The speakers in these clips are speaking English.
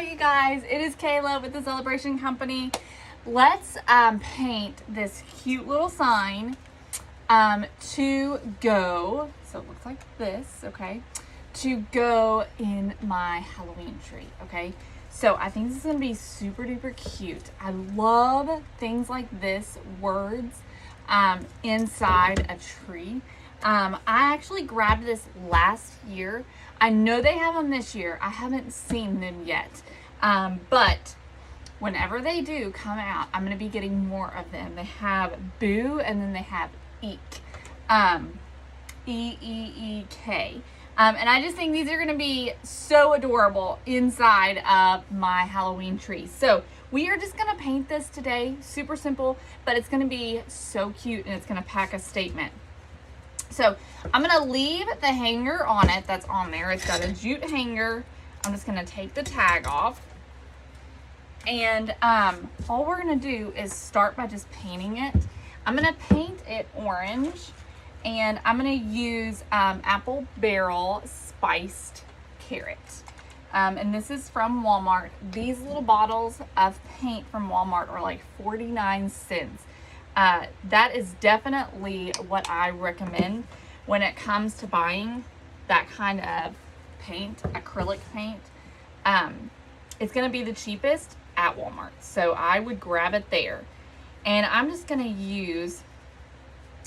you guys, it is Kayla with the Celebration Company. Let's paint this cute little sign to go, so it looks like this, okay, to go in my Halloween tree, okay? So I think this is gonna be super duper cute. I love things like this, words inside a tree. I actually grabbed this last year. I know they have them this year. I haven't seen them yet. But whenever they do come out, I'm going to be getting more of them. They have Boo and then they have Eek. E-E-E-K. And I just think these are going to be so adorable inside of my Halloween tree. So we are just going to paint this today. Super simple, but it's going to be so cute and it's going to pack a statement. So I'm going to leave the hanger on it that's on there. It's got a jute hanger. I'm just going to take the tag off. And all we're going to do is start by just painting it. I'm going to paint it orange. And I'm going to use apple barrel spiced carrot. And this is from Walmart. These little bottles of paint from Walmart are like 49 cents. That is definitely what I recommend when it comes to buying that kind of paint, acrylic paint. It's going to be the cheapest at Walmart, so I would grab it there. And I'm just going to use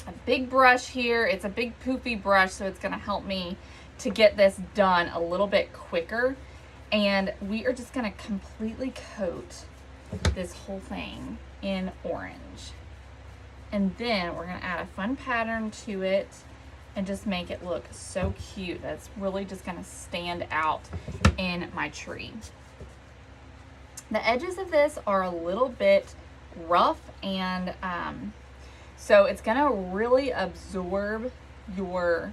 a big brush here. It's a big poofy brush, so it's going to help me to get this done a little bit quicker. And we are just going to completely coat this whole thing in orange. And then we're going to add a fun pattern to it and just make it look so cute. That's really just going to stand out in my tree. The edges of this are a little bit rough, and so it's going to really absorb your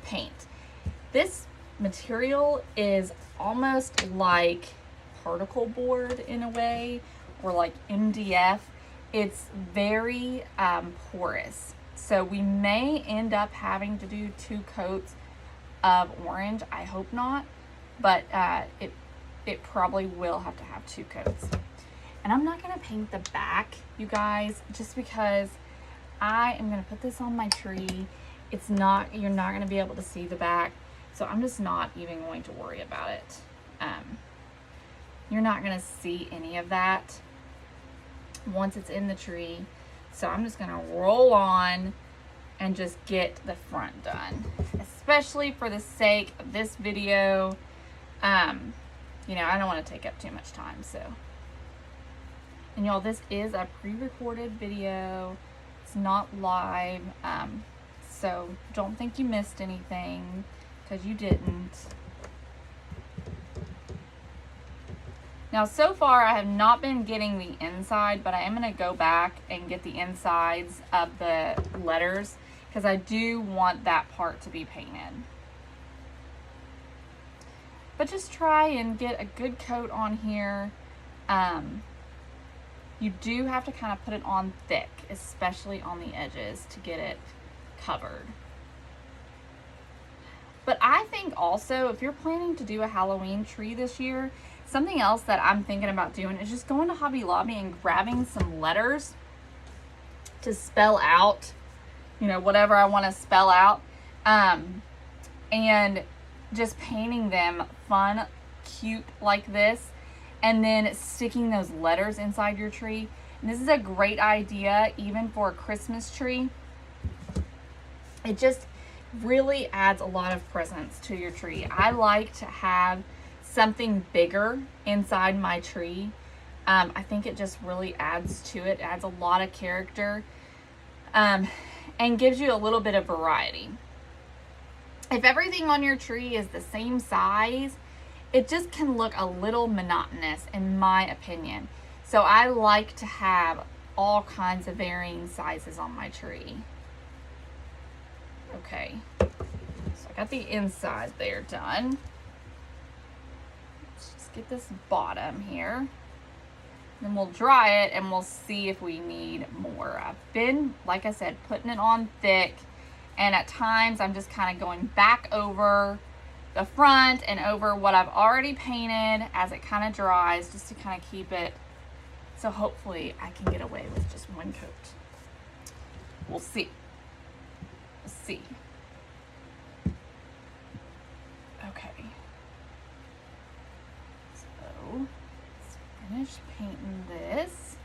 paint. This material is almost like particle board in a way, or like MDF. It's very porous. So we may end up having to do 2 coats of orange. I hope not, but it probably will have to have 2 coats. And I'm not going to paint the back, you guys, just because I am going to put this on my tree. You're not going to be able to see the back. So I'm just not even going to worry about it. You're not going to see any of that once it's in the tree. So I'm just going to roll on and just get the front done, especially for the sake of this video. You know, I don't want to take up too much time, so. And y'all, this is a pre-recorded video. It's not live, so don't think you missed anything, because you didn't. Now, so far, I have not been getting the inside, but I am going to go back and get the insides of the letters, because I do want that part to be painted. But just try and get a good coat on here. You do have to kind of put it on thick, especially on the edges, to get it covered. But I think also, if you're planning to do a Halloween tree this year, something else that I'm thinking about doing is just going to Hobby Lobby and grabbing some letters to spell out, you know, whatever I want to spell out, and just painting them fun, cute like this, and then sticking those letters inside your tree. And this is a great idea even for a Christmas tree. It just really adds a lot of presence to your tree. I like to have something bigger inside my tree. I think it just really adds to it, adds a lot of character, and gives you a little bit of variety. If everything on your tree is the same size, it just can look a little monotonous, in my opinion. So I like to have all kinds of varying sizes on my tree. Okay, so I got the inside there done. Let's just get this bottom here. Then we'll dry it and we'll see if we need more. I've been, like I said, putting it on thick, and at times I'm just kind of going back over the front and over what I've already painted as it kind of dries, just to kind of keep it. So hopefully I can get away with just one coat. We'll see. Let's see. Okay. So let's finish painting this.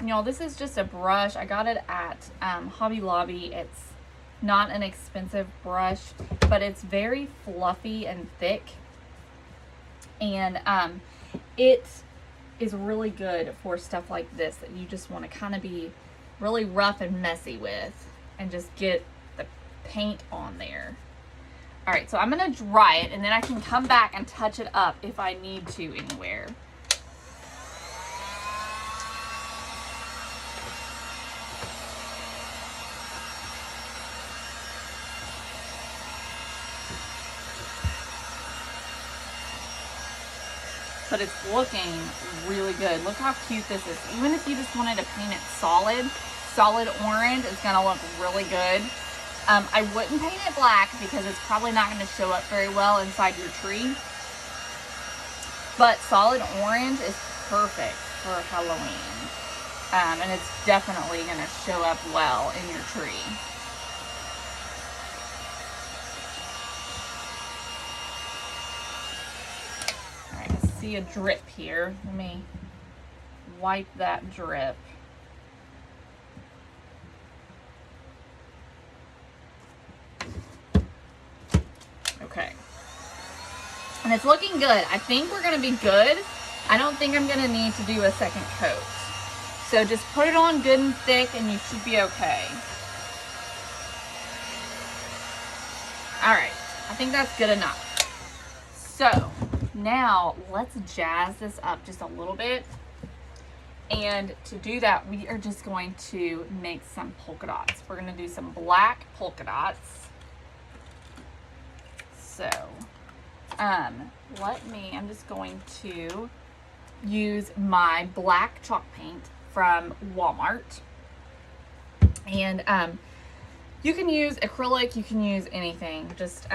Y'all, this is just a brush. I got it at Hobby Lobby. It's not an expensive brush, but it's very fluffy and thick. And it is really good for stuff like this that you just want to kind of be really rough and messy with and just get the paint on there. All right, so I'm going to dry it and then I can come back and touch it up if I need to anywhere. But it's looking really good. Look how cute this is. Even if you just wanted to paint it solid orange, it's gonna look really good. I wouldn't paint it black because it's probably not gonna show up very well inside your tree. But solid orange is perfect for Halloween. And it's definitely gonna show up well in your tree. See a drip here. Let me wipe that drip. Okay. And it's looking good. I think we're going to be good. I don't think I'm going to need to do a second coat. So just put it on good and thick and you should be okay. All right. I think that's good enough. So now let's jazz this up just a little bit. And to do that, we are just going to make some polka dots. We're going to do some black polka dots. So, I'm just going to use my black chalk paint from Walmart. And you can use acrylic, you can use anything. Just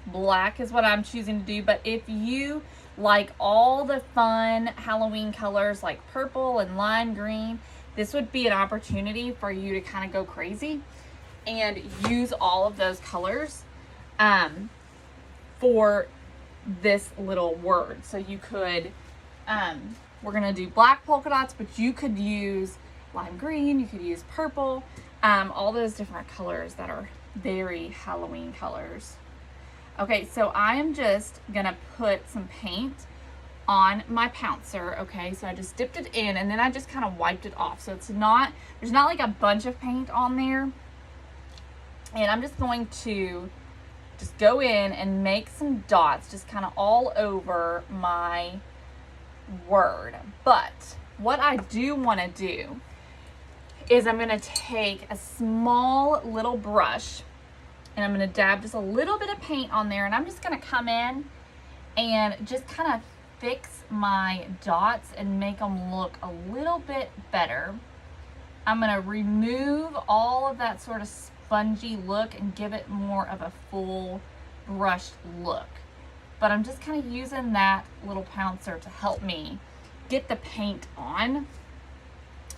black is what I'm choosing to do, but if you like all the fun Halloween colors like purple and lime green, this would be an opportunity for you to kind of go crazy and use all of those colors for this little word. So you could, we're gonna do black polka dots, but you could use lime green, you could use purple, all those different colors that are very Halloween colors. Okay, so I am just gonna put some paint on my pouncer, okay? So I just dipped it in and then I just kind of wiped it off. So there's not like a bunch of paint on there. And I'm just going to just go in and make some dots just kind of all over my word. But what I do wanna do is I'm gonna take a small little brush and I'm going to dab just a little bit of paint on there, and I'm just going to come in and just kind of fix my dots and make them look a little bit better. I'm going to remove all of that sort of spongy look and give it more of a full brushed look. But I'm just kind of using that little pouncer to help me get the paint on.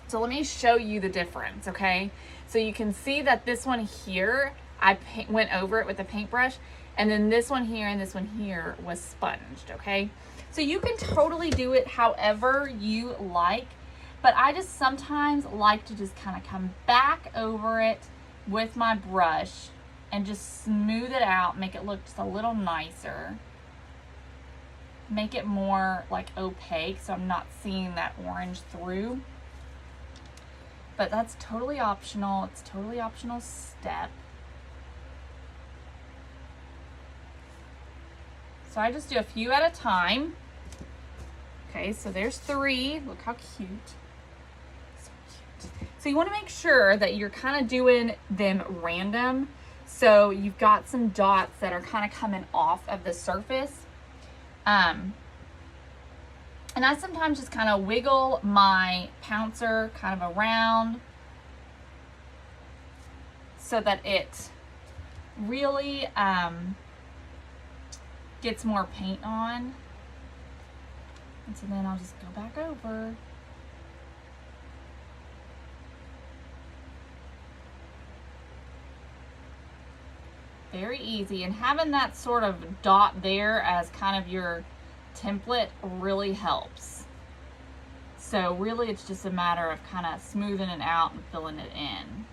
So let me show you the difference, okay? So you can see that this one here, I went over it with a paintbrush, and then this one here and this one here was sponged, okay? So you can totally do it however you like, but I just sometimes like to just kind of come back over it with my brush and just smooth it out, make it look just a little nicer. Make it more like opaque so I'm not seeing that orange through. But that's totally optional. It's a totally optional step. So I just do a few at a time. Okay, so there's 3. Look how cute. So cute. So you want to make sure that you're kind of doing them random. So you've got some dots that are kind of coming off of the surface. And I sometimes just kind of wiggle my pouncer kind of around so that it really gets more paint on. And so then I'll just go back over. Very easy, and having that sort of dot there as kind of your template really helps. So really it's just a matter of kind of smoothing it out and filling it in.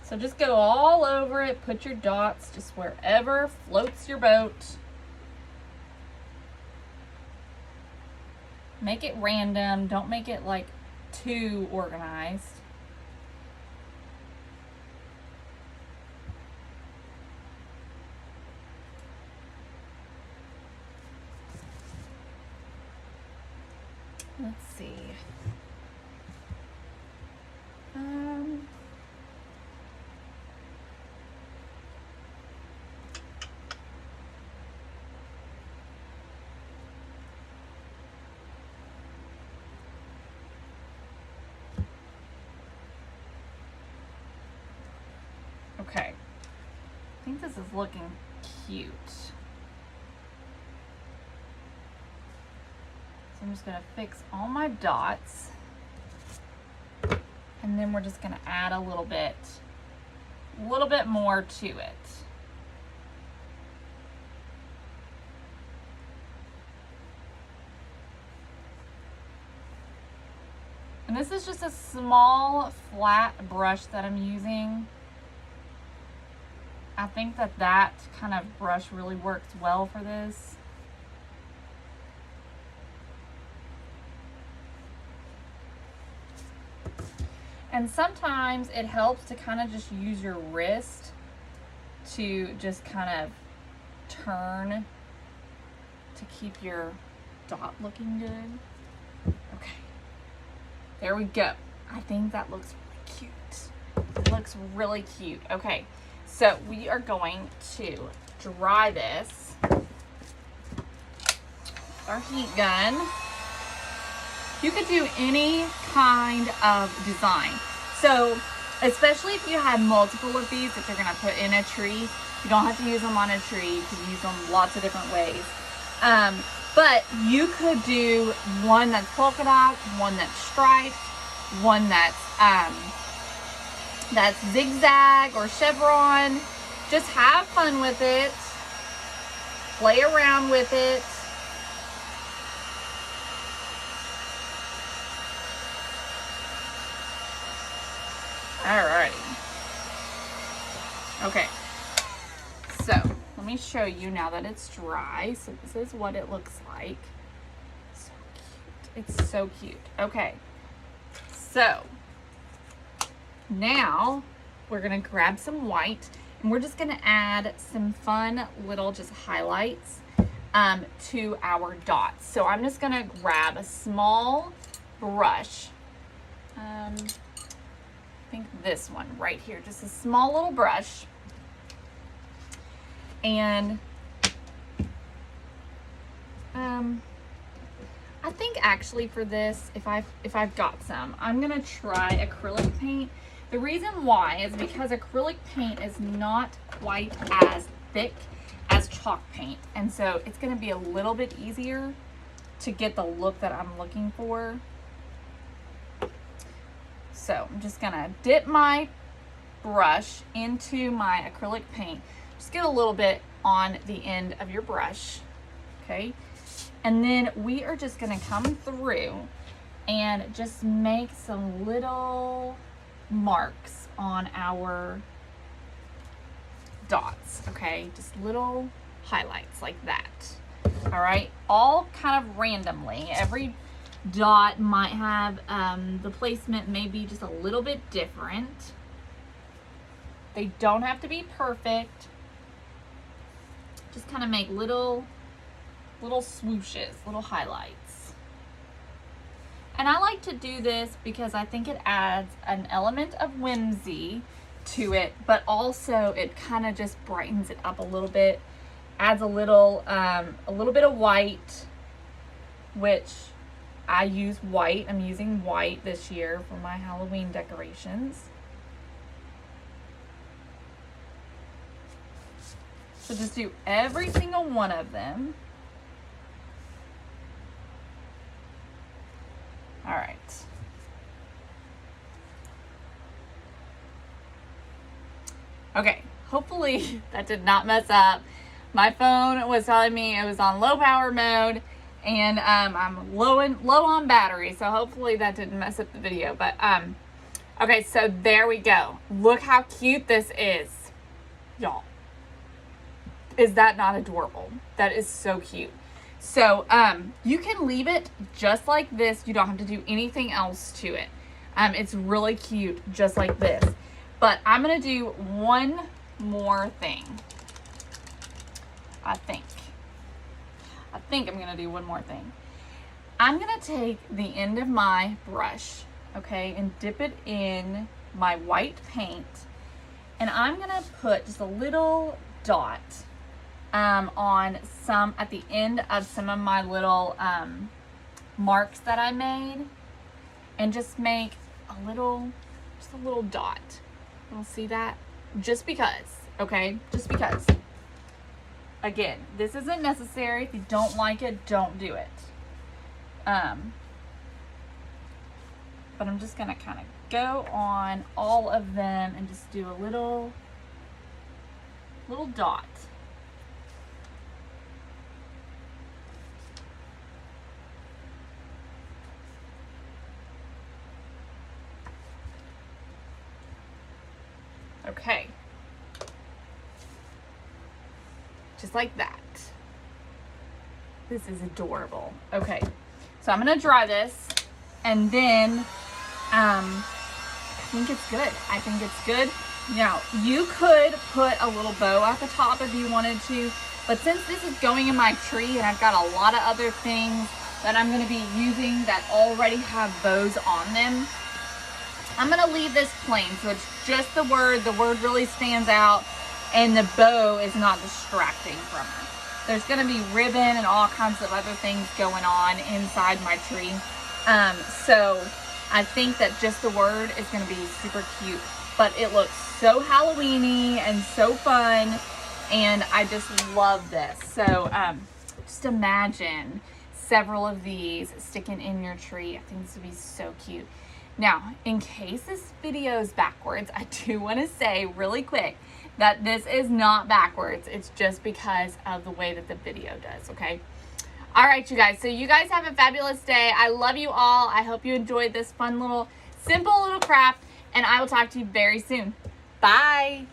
So just go all over it, put your dots just wherever floats your boat. Make it random, don't make it like too organized. Let's see. Okay, I think this is looking cute. So I'm just gonna fix all my dots, and then we're just gonna add a little bit more to it. And this is just a small flat brush that I'm using. I think that kind of brush really works well for this. And sometimes it helps to kind of just use your wrist to just kind of turn to keep your dot looking good. Okay, there we go. I think that looks really cute. It looks really cute. Okay, so we are going to dry this with our heat gun. You could do any kind of design. So, especially if you have multiple of these that you're gonna put in a tree, you don't have to use them on a tree. You can use them lots of different ways. But you could do one that's polka dot, one that's striped, one that's zigzag or chevron. Just have fun with it. Play around with it. Alrighty. Okay. So, let me show you now that it's dry. So this is what it looks like. So cute. It's so cute. Okay. So, now we're going to grab some white and we're just going to add some fun little just highlights to our dots. So I'm just going to grab a small brush. I think this one right here, just a small little brush. And I think actually for this, if I've got some, I'm gonna try acrylic paint. The reason why is because acrylic paint is not quite as thick as chalk paint, and so it's gonna be a little bit easier to get the look that I'm looking for. So I'm just gonna dip my brush into my acrylic paint. Just get a little bit on the end of your brush, okay? And then we are just gonna come through and just make some little marks on our dots, okay? Just little highlights like that, all right? All kind of randomly. Every dot might have, the placement may be just a little bit different. They don't have to be perfect. Just kind of make little little swooshes, little highlights. And I like to do this because I think it adds an element of whimsy to it, but also it kind of just brightens it up a little bit, adds a little bit of white, which I use white. I'm using white this year for my Halloween decorations. So just do every single one of them. All right. Okay, hopefully that did not mess up. My phone was telling me it was on low power mode, and I'm low on battery, so hopefully that didn't mess up the video. But okay, so there we go. Look how cute this is, y'all. Is that not adorable? That is so cute. So you can leave it just like this. You don't have to do anything else to it. It's really cute just like this. But I'm going to do one more thing. I think I'm going to do one more thing. I'm going to take the end of my brush, okay, and dip it in my white paint. And I'm going to put just a little dot on some, at the end of some of my little marks that I made. And just make just a little dot. You'll see that? Just because, okay? Just because. Again, this isn't necessary. If you don't like it, don't do it. But I'm just going to kind of go on all of them and just do a little dot. Okay. Just like that. This is adorable. Okay. So I'm going to dry this, and then I think it's good. I think it's good. Now, you could put a little bow at the top if you wanted to, but since this is going in my tree and I've got a lot of other things that I'm going to be using that already have bows on them, I'm going to leave this plain. So it's just the word. The word really stands out, and the bow is not distracting from it. There's going to be ribbon and all kinds of other things going on inside my tree. So I think that just the word is going to be super cute, but it looks so Halloween-y and so fun, and I just love this. So just imagine several of these sticking in your tree. I think this would be so cute. Now, in case this video is backwards, I do want to say really quick that this is not backwards. It's just because of the way that the video does, okay? All right, you guys. So you guys have a fabulous day. I love you all. I hope you enjoyed this fun little, simple little craft, and I will talk to you very soon. Bye.